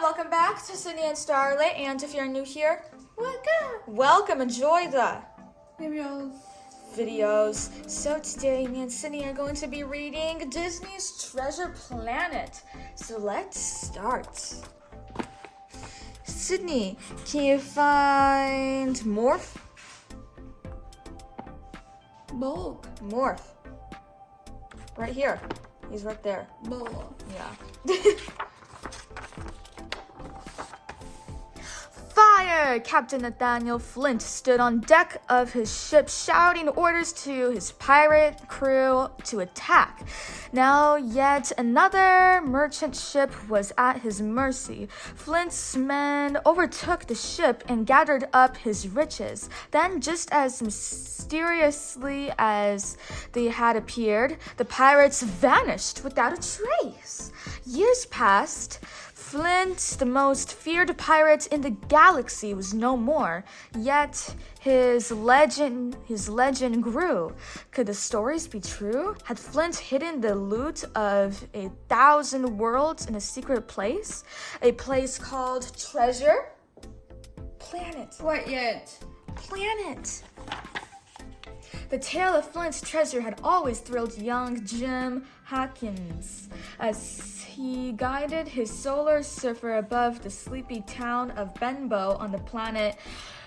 welcome back to Sydney and Starlight. And if you're new here, welcome. Enjoy the videos. So today, me and Sydney are going to be reading Disney's Treasure Planet. So let's start. Sydney, can you find Morph? Morph. Right here. He's right there. Yeah. Fire! Captain Nathaniel Flint stood on deck of his ship shouting orders to his pirate crew to attack. Now yet another merchant ship was at his mercy. Flint's men overtook the ship and gathered up his riches. Then, just as mysteriously as they had appeared, the pirates vanished without a trace. Years passed. Flint, the most feared pirate in the galaxy, was no more. Yet his legend grew. Could the stories be true? Had Flint hidden the loot of 1,000 worlds in a secret place? A place called Treasure Planet. What yet? Planet. The tale of Flint's treasure had always thrilled young Jim Hawkins as he guided his solar surfer above the sleepy town of Benbow on the planet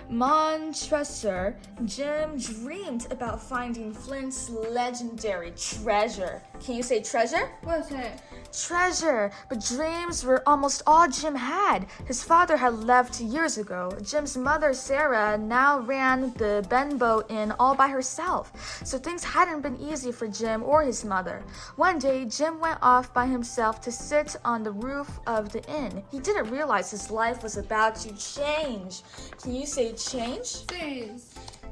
Montresor. Jim dreamed about finding Flint's legendary treasure. Can you say treasure? What's it? Treasure, but dreams were almost all Jim had. His father had left years ago. Jim's mother, Sarah, now ran the Benbow Inn all by herself, so things hadn't been easy for Jim or his mother. One day, Jim went off by himself to sit on the roof of the inn. He didn't realize his life was about to change. Can you say change?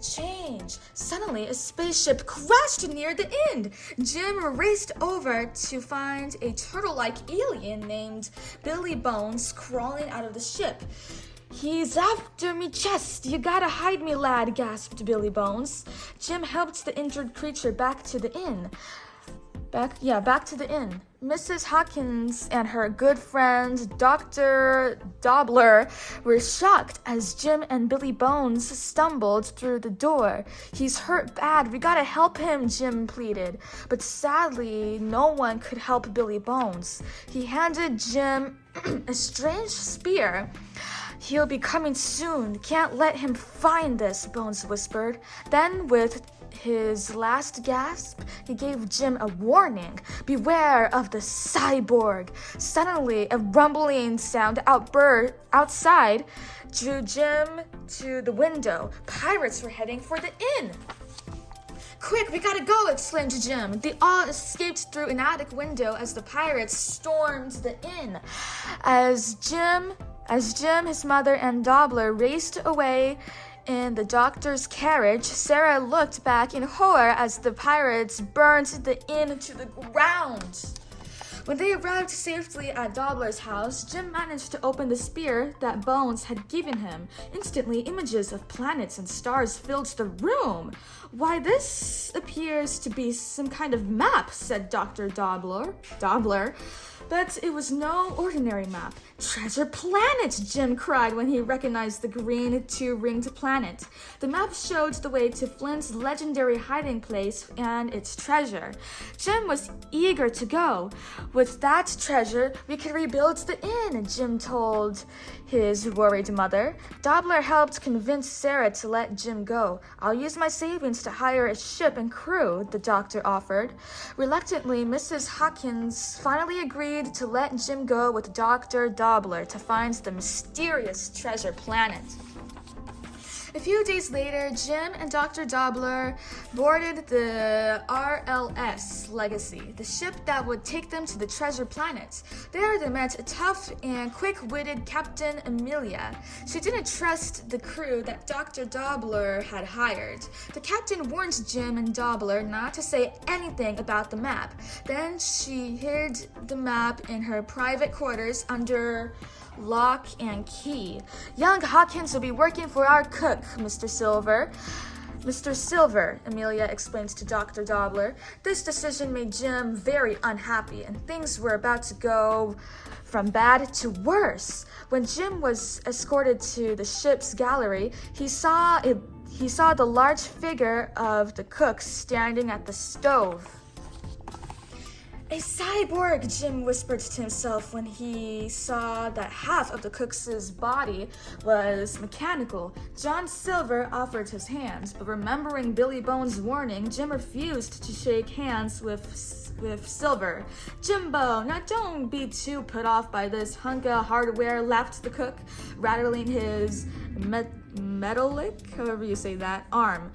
Change. Suddenly, a spaceship crashed near the inn. Jim raced over to find a turtle-like alien named Billy Bones crawling out of the ship. "He's after me chest. You gotta hide me, lad," gasped Billy Bones. Jim helped the injured creature back to the inn. Back to the inn. Mrs. Hawkins and her good friend, Dr. Dobler, were shocked as Jim and Billy Bones stumbled through the door. "He's hurt bad. We gotta help him," Jim pleaded. But sadly, no one could help Billy Bones. He handed Jim a strange spear. "He'll be coming soon. Can't let him find this," Bones whispered. Then, with his last gasp, he gave Jim a warning. "Beware of the cyborg." Suddenly, a rumbling sound outside drew Jim to the window. Pirates were heading for the inn. "Quick, we gotta go!" exclaimed Jim. They all escaped through an attic window as the pirates stormed the inn. As Jim, his mother, and Dobler raced away in the doctor's carriage, Sarah looked back in horror as the pirates burned the inn to the ground. When they arrived safely at Dobler's house, Jim managed to open the spear that Bones had given him. Instantly, images of planets and stars filled the room. "Why, this appears to be some kind of map," said Dr. Dobler. But it was no ordinary map. "Treasure Planet!" Jim cried when he recognized the green two-ringed planet. The map showed the way to Flint's legendary hiding place and its treasure. Jim was eager to go. "With that treasure, we can rebuild the inn," Jim told his worried mother. Dobler helped convince Sarah to let Jim go. "I'll use my savings to hire a ship and crew," the doctor offered. Reluctantly, Mrs. Hawkins finally agreed to let Jim go with Dr. Dobler to find the mysterious treasure planet. A few days later, Jim and Dr. Dobler boarded the RLS Legacy, the ship that would take them to the treasure planet. There they met a tough and quick-witted Captain Amelia. She didn't trust the crew that Dr. Dobler had hired. The captain warned Jim and Dobler not to say anything about the map. Then she hid the map in her private quarters under lock and key. "Young Hawkins will be working for our cook, Mr. Silver." "Mr. Silver," Amelia explained to Dr. Dobler. This decision made Jim very unhappy, and things were about to go from bad to worse. When Jim was escorted to the ship's gallery, he saw the large figure of the cook standing at the stove. A cyborg, Jim whispered to himself when he saw that half of the cook's body was mechanical. John Silver offered his hands, but remembering Billy Bones' warning, Jim refused to shake hands with Silver. "Jimbo, now don't be too put off by this hunk of hardware," laughed the cook, rattling his metallic, however you say that, arm.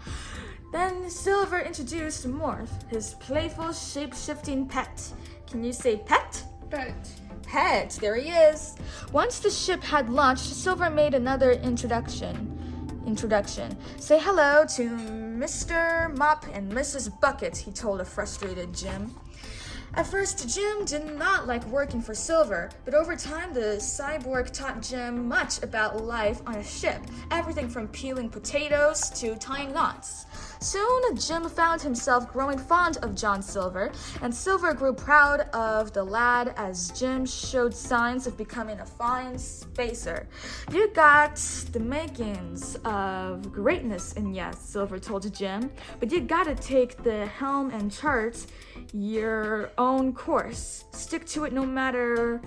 Then Silver introduced Morph, his playful, shape-shifting pet. Can you say pet? Pet. Pet, there he is. Once the ship had launched, Silver made another introduction. "Say hello to Mr. Mop and Mrs. Bucket," he told a frustrated Jim. At first, Jim did not like working for Silver, but over time, the cyborg taught Jim much about life on a ship, everything from peeling potatoes to tying knots. Soon, Jim found himself growing fond of John Silver, and Silver grew proud of the lad as Jim showed signs of becoming a fine spacer. "You got the makings of greatness in you," Silver told Jim, "but you gotta take the helm and chart your own course. Stick to it no matter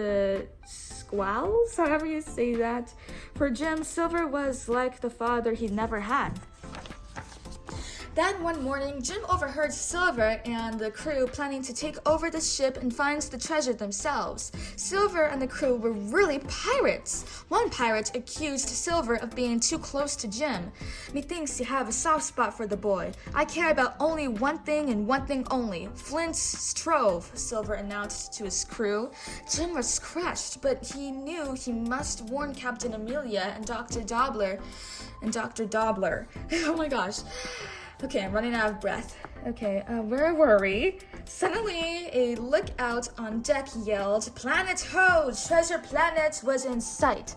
the squalls, however you say that." For Jim, Silver was like the father he'd never had. Then one morning, Jim overheard Silver and the crew planning to take over the ship and find the treasure themselves. Silver and the crew were really pirates. One pirate accused Silver of being too close to Jim. "Methinks you have a soft spot for the boy. I care about only one thing and one thing only, Flint's trove," Silver announced to his crew. Jim was crushed, but he knew he must warn Captain Amelia and Dr. Dobler. Oh my gosh. Okay, I'm running out of breath. Okay, where were we? Suddenly, a lookout on deck yelled, "Planet ho! Treasure planet!" was in sight.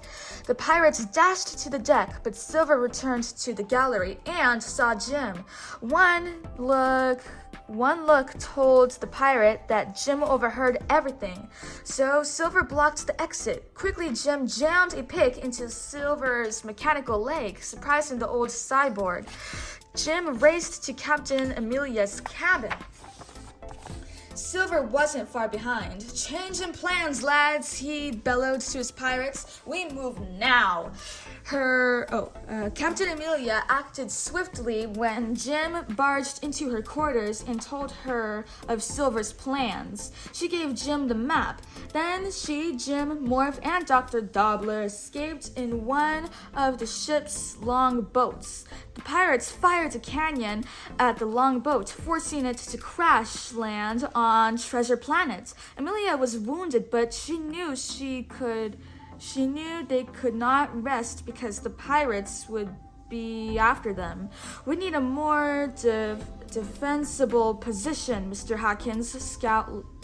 The pirates dashed to the deck, but Silver returned to the gallery and saw Jim. One look told the pirate that Jim overheard everything, so Silver blocked the exit. Quickly, Jim jammed a pick into Silver's mechanical leg, surprising the old cyborg. Jim raced to Captain Amelia's cabin. Silver wasn't far behind. "Changing plans, lads," he bellowed to his pirates. "We move now." Captain Amelia acted swiftly when Jim barged into her quarters and told her of Silver's plans. She gave Jim the map. Then she, Jim, Morph, and Dr. Dobler escaped in one of the ship's longboats. The pirates fired a cannon at the longboat, forcing it to crash land on Treasure Planet. Amelia was wounded, but she knew they could not rest because the pirates would be after them. "We need a more defensible position, Mr. Hawkins.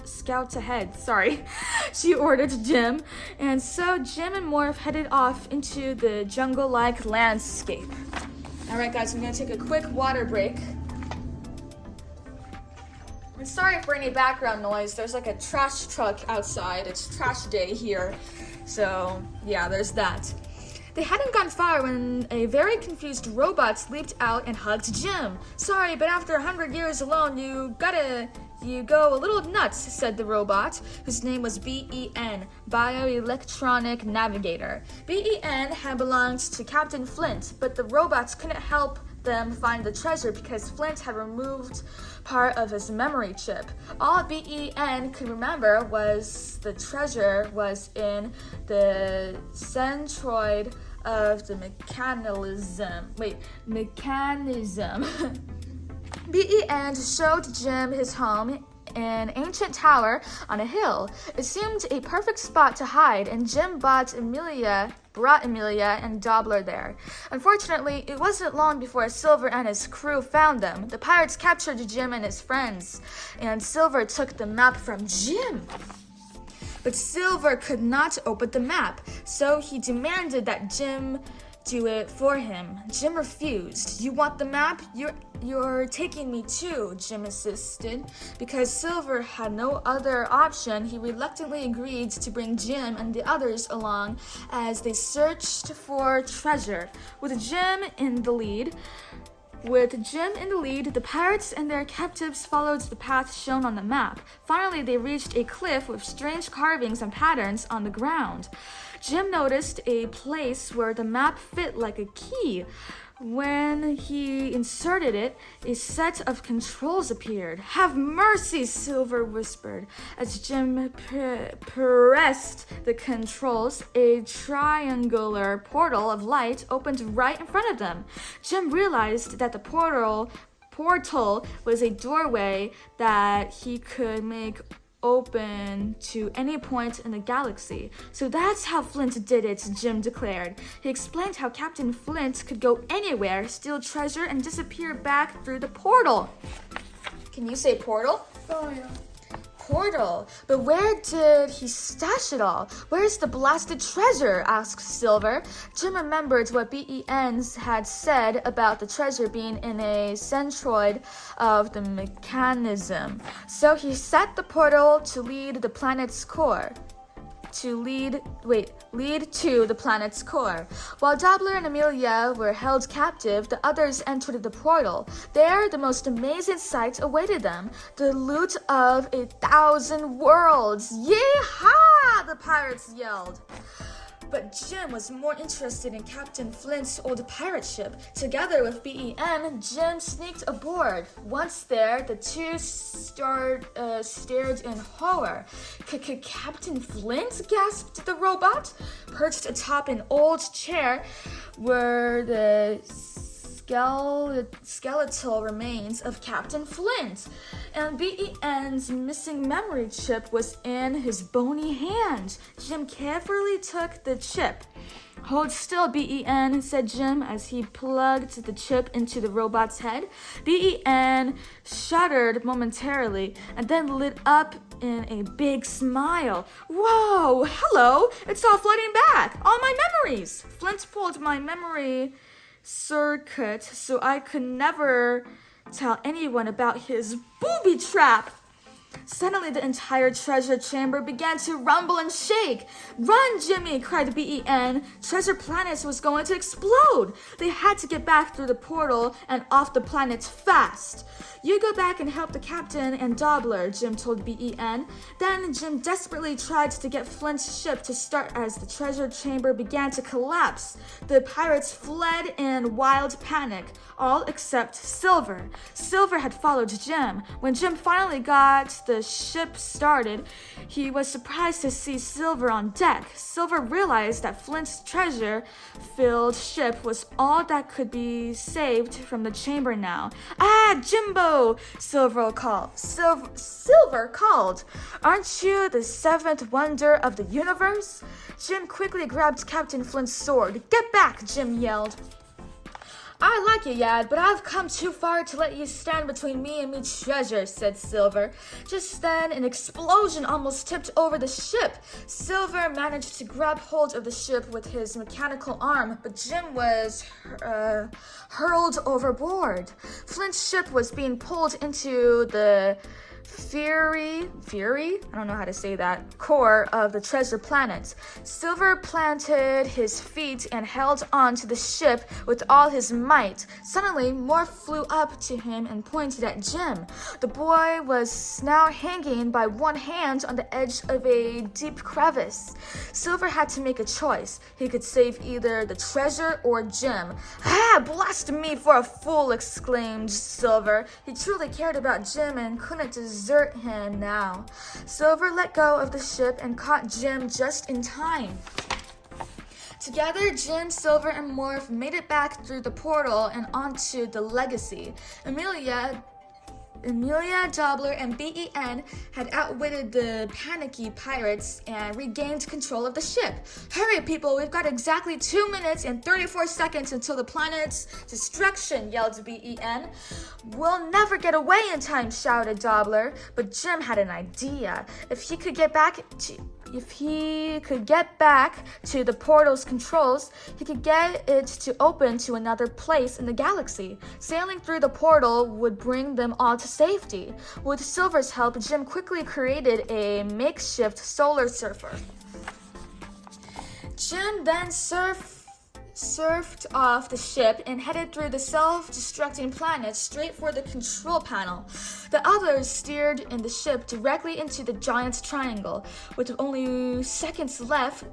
Scout ahead, sorry," she ordered Jim. And so Jim and Morph headed off into the jungle-like landscape. All right, guys, I'm going to take a quick water break. I'm sorry for any background noise. There's like a trash truck outside. It's trash day here. So, yeah, there's that. They hadn't gone far when a very confused robot leaped out and hugged Jim. "Sorry, but after 100 years alone, you go a little nuts," said the robot, whose name was BEN, Bioelectronic Navigator. BEN had belonged to Captain Flint, but the robots couldn't help them find the treasure because Flint had removed part of his memory chip. All BEN could remember was the treasure was in the centroid of the mechanism. BEN showed Jim his home, an ancient tower on a hill. It seemed a perfect spot to hide, and Jim brought Amelia and Dobler there. Unfortunately, it wasn't long before Silver and his crew found them. The pirates captured Jim and his friends, and Silver took the map from Jim. But Silver could not open the map, so he demanded that Jim do it for him. Jim refused. You want the map? You're taking me too, Jim insisted. Because Silver had no other option, he reluctantly agreed to bring Jim and the others along as they searched for treasure. With Jim in the lead, the pirates and their captives followed the path shown on the map. Finally, they reached a cliff with strange carvings and patterns on the ground. Jim noticed a place where the map fit like a key. When he inserted it, a set of controls appeared. "Have mercy," Silver whispered. As Jim pressed the controls, a triangular portal of light opened right in front of them. Jim realized that the portal was a doorway that he could make open to any point in the galaxy. "So that's how Flint did it," Jim declared. He explained how Captain Flint could go anywhere, steal treasure, and disappear back through the portal. Can you say portal? Oh, yeah. Portal. But where did he stash it all? Where's the blasted treasure? Asked Silver. Jim remembered what BENs had said about the treasure being in a centroid of the mechanism. So he set the portal to lead to the planet's core. While Doppler and Amelia were held captive, the others entered the portal. There, the most amazing sight awaited them: the loot of 1,000 worlds. Yee-haw! The pirates yelled. But Jim was more interested in Captain Flint's old pirate ship. Together with BEN, Jim sneaked aboard. Once there, the two stared in horror. "Captain Flint?" gasped the robot. Perched atop an old chair were the skeletal remains of Captain Flint, and BEN's missing memory chip was in his bony hand. Jim carefully took the chip. "Hold still, BEN," said Jim as he plugged the chip into the robot's head. BEN shuddered momentarily and then lit up in a big smile. "Whoa, hello! It's all flooding back! All my memories!" Flint pulled my memory circuit so I could never tell anyone about his booby trap. Suddenly, the entire treasure chamber began to rumble and shake. "Run, Jimmy!" cried BEN. Treasure Planet was going to explode. They had to get back through the portal and off the planet fast. "You go back and help the captain and Doppler," Jim told BEN. Then Jim desperately tried to get Flint's ship to start as the treasure chamber began to collapse. The pirates fled in wild panic, all except Silver. Silver had followed Jim. When Jim finally got the ship started, he was surprised to see Silver on deck. Silver realized that Flint's treasure-filled ship was all that could be saved from the chamber now. "Ah, Jimbo!" Silver called. "Aren't you the seventh wonder of the universe?" Jim quickly grabbed Captain Flint's sword. "Get back!" Jim yelled. "I like you, Yad, but I've come too far to let you stand between me and me treasure," said Silver. Just then, an explosion almost tipped over the ship. Silver managed to grab hold of the ship with his mechanical arm, but Jim was hurled overboard. Flint's ship was being pulled into the Fury, I don't know how to say that, core of the treasure planet. Silver planted his feet and held on to the ship with all his might. Suddenly, Morph flew up to him and pointed at Jim. The boy was now hanging by one hand on the edge of a deep crevice. Silver had to make a choice. He could save either the treasure or Jim. "Ah, blast me for a fool!" exclaimed Silver. He truly cared about Jim and couldn't desert him now. Silver let go of the ship and caught Jim just in time. Together, Jim, Silver, and Morph made it back through the portal and onto the Legacy. Amelia, Doppler, and BEN had outwitted the panicky pirates and regained control of the ship. "Hurry, people, we've got exactly 2 minutes and 34 seconds until the planet's destruction," yelled BEN. "We'll never get away in time," shouted Doppler. But Jim had an idea. If he could get back if he could get back to the portal's controls, he could get it to open to another place in the galaxy. Sailing through the portal would bring them all to safety. With Silver's help, Jim quickly created a makeshift solar surfer. Jim then surfed off the ship and headed through the self-destructing planet straight for the control panel. The others steered in the ship directly into the giant triangle. With only seconds left,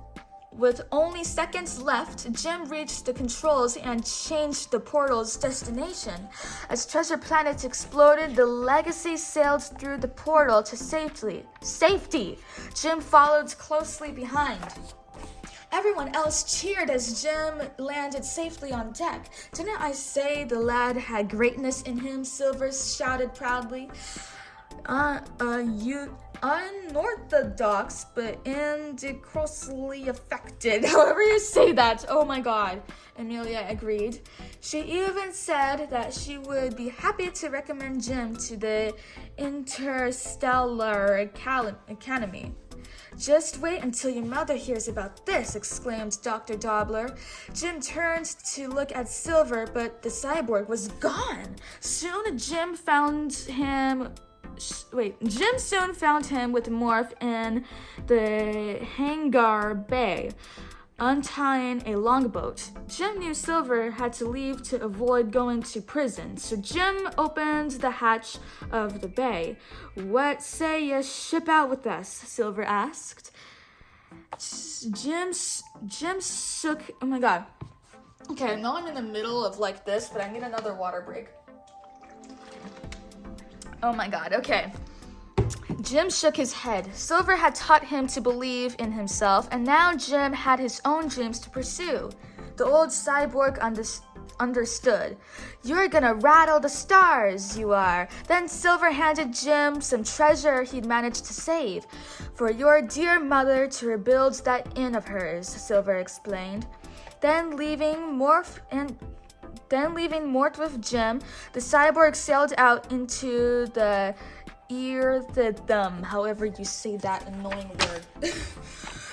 Jim reached the controls and changed the portal's destination. As Treasure Planet exploded, the Legacy sailed through the portal to safety. Jim followed closely behind. Everyone else cheered as Jim landed safely on deck. Didn't I say the lad had greatness in him? Silver shouted proudly. You unorthodox but indecorously affected. However you say that. Oh my god. Amelia agreed. She even said that she would be happy to recommend Jim to the Interstellar Academy. Just wait until your mother hears about this, exclaimed Dr. Dobler. Jim turned to look at Silver, but the cyborg was gone. Jim soon found him with Morph in the hangar bay, untying a longboat. Jim knew Silver had to leave to avoid going to prison, so Jim opened the hatch of the bay. What say you ship out with us? Silver asked. Jim shook. Oh my god. Okay, now I'm in the middle of like this, but I need another water break. Oh my god, okay. Jim shook his head. Silver had taught him to believe in himself, and now Jim had his own dreams to pursue. The old cyborg understood. You're gonna rattle the stars, you are. Then Silver handed Jim some treasure he'd managed to save. For your dear mother to rebuild that inn of hers, Silver explained. Then leaving Morph with Jim, the cyborg sailed out into the however you say that annoying word.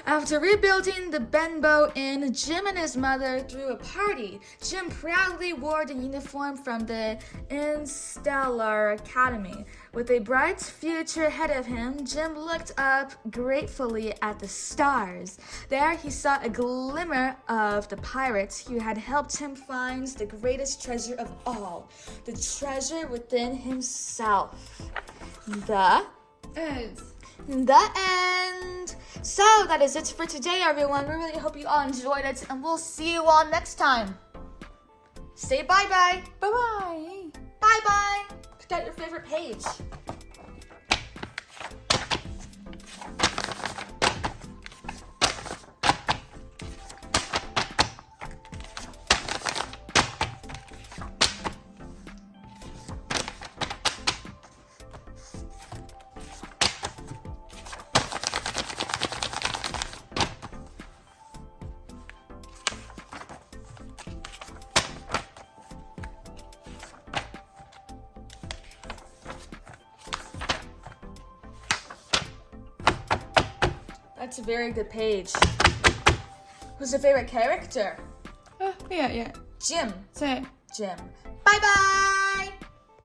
After rebuilding the Benbow Inn, Jim and his mother threw a party. Jim proudly wore the uniform from the Interstellar Academy. With a bright future ahead of him, Jim looked up gratefully at the stars. There he saw a glimmer of the pirates who had helped him find the greatest treasure of all, the treasure within himself. The end. So that is it for today, everyone. We really hope you all enjoyed it, and we'll see you all next time. Say bye-bye. Bye-bye. Bye-bye. Pick out your favorite page. That's a very good page. Who's your favorite character? Yeah. Jim. Say. Jim. Bye-bye!